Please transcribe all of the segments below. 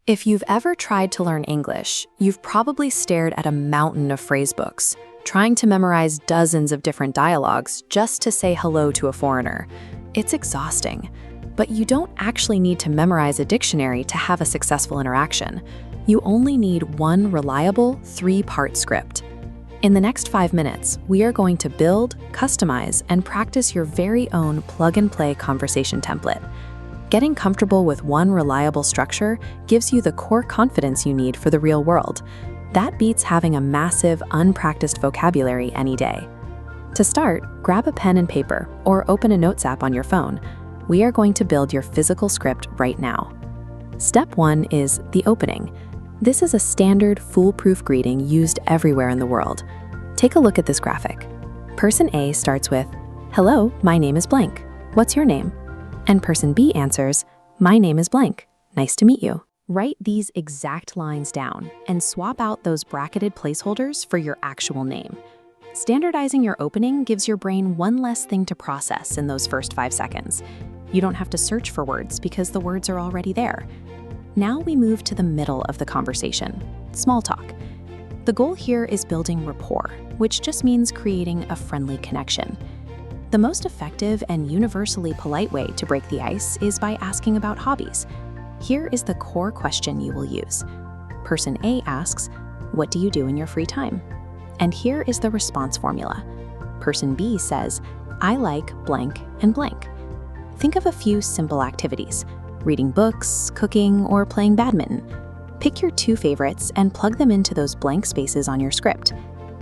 If you've ever tried to learn English, you've probably stared at a mountain of phrase books, trying to memorize dozens of different dialogues just to say hello to a foreigner. It's exhausting, but you don't actually need to memorize a dictionary to have a successful interaction. You only need one reliable, 3-part script. In the next 5 minutes, we are going to build, customize, and practice your very own plug-and-play conversation template. Getting comfortable with one reliable structure gives you the core confidence you need for the real world. That beats having a massive, unpracticed vocabulary any day. To start, grab a pen and paper or open a notes app on your phone. We are going to build your physical script right now. Step 1 is the opening. This is a standard, foolproof greeting used everywhere in the world. Take a look at this graphic. Person A starts with, "Hello, my name is blank. What's your name?" And person B answers, "My name is blank. Nice to meet you." Write these exact lines down and swap out those bracketed placeholders for your actual name. Standardizing your opening gives your brain one less thing to process in those first 5 seconds. You don't have to search for words because the words are already there. Now we move to the middle of the conversation, small talk. The goal here is building rapport, which just means creating a friendly connection. The most effective and universally polite way to break the ice is by asking about hobbies. Here is the core question you will use. Person A asks, "What do you do in your free time?" And here is the response formula. Person B says, "I like blank and blank." Think of a few simple activities: reading books, cooking, or playing badminton. Pick your 2 favorites and plug them into those blank spaces on your script.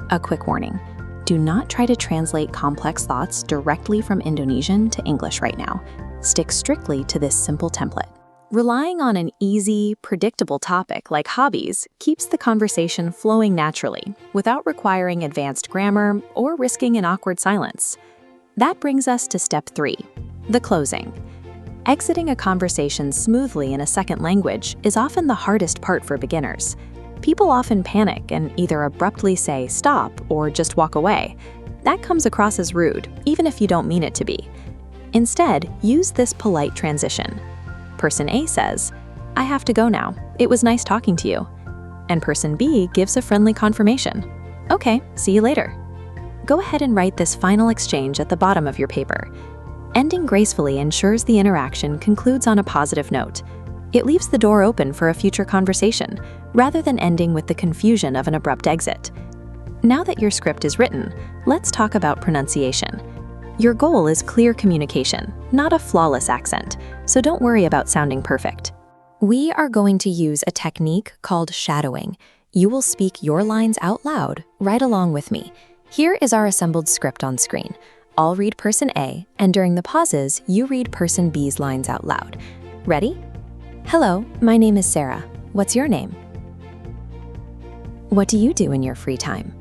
A quick warning: do not try to translate complex thoughts directly from Indonesian to English right now. Stick strictly to this simple template. Relying on an easy, predictable topic like hobbies keeps the conversation flowing naturally without requiring advanced grammar or risking an awkward silence. That brings us to step 3, the closing. Exiting a conversation smoothly in a second language is often the hardest part for beginners. People often panic and either abruptly say stop or just walk away. That comes across as rude, even if you don't mean it to be. Instead, use this polite transition. Person A says, "I have to go now. It was nice talking to you." And person B gives a friendly confirmation. "Okay, see you later." Go ahead and write this final exchange at the bottom of your paper. Ending gracefully ensures the interaction concludes on a positive note. It leaves the door open for a future conversation, rather than ending with the confusion of an abrupt exit. Now that your script is written, let's talk about pronunciation. Your goal is clear communication, not a flawless accent, so don't worry about sounding perfect. We are going to use a technique called shadowing. You will speak your lines out loud, right along with me. Here is our assembled script on screen. I'll read person A, and during the pauses, you read person B's lines out loud. Ready? "Hello, my name is Sarah. What's your name?" "What do you do in your free time?"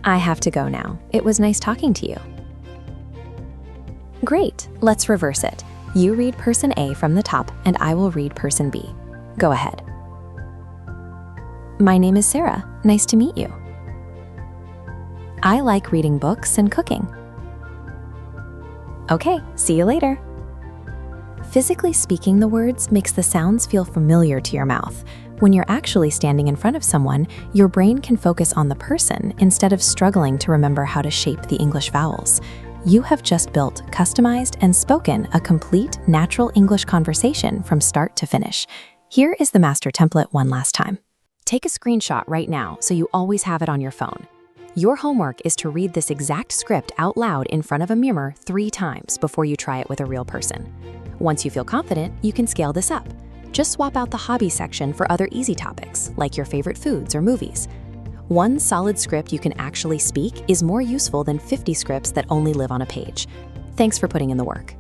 "I have to go now. It was nice talking to you." Great, let's reverse it. You read person A from the top, and I will read person B. Go ahead. "My name is Sarah. Nice to meet you." "I like reading books and cooking." "Okay, see you later." Physically speaking the words makes the sounds feel familiar to your mouth. When you're actually standing in front of someone, your brain can focus on the person instead of struggling to remember how to shape the English vowels. You have just built, customized, and spoken a complete, natural English conversation from start to finish. Here is the master template one last time. Take a screenshot right now so you always have it on your phone. Your homework is to read this exact script out loud in front of a mirror 3 times before you try it with a real person. Once you feel confident, you can scale this up. Just swap out the hobby section for other easy topics, like your favorite foods or movies. One solid script you can actually speak is more useful than 50 scripts that only live on a page. Thanks for putting in the work.